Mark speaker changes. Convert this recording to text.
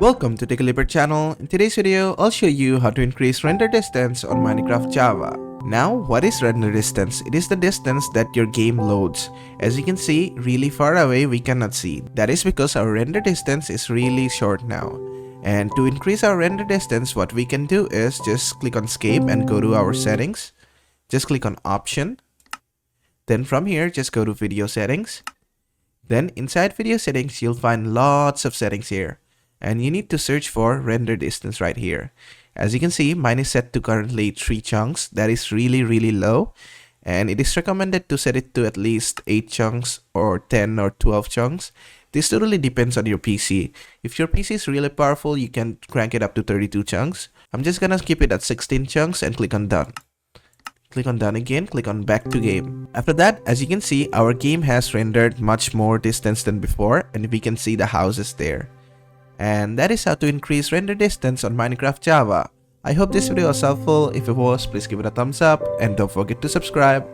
Speaker 1: Welcome to TechLibert channel. In today's video, I'll show you how to increase render distance on Minecraft Java. Now, what is render distance? It is the distance that your game loads. As you can see, really far away we cannot see. That is because our render distance is really short now. And to increase our render distance, what we can do is just click on escape and go to our settings. Just click on option. Then from here, just go to video settings. Then inside video settings, you'll find lots of settings here. And you need to search for render distance right here. As you can see, mine is set to currently 3 chunks. That is really low. And it is recommended to set it to at least 8 chunks or 10 or 12 chunks. This totally depends on your PC. If your PC is really powerful, you can crank it up to 32 chunks. I'm just gonna keep it at 16 chunks and click on done. Click on done again, click on back to game. After that, as you can see, our game has rendered much more distance than before, and we can see the houses there. And that is how to increase render distance on Minecraft Java. I hope this video was helpful. If it was, please give it a thumbs up and don't forget to subscribe.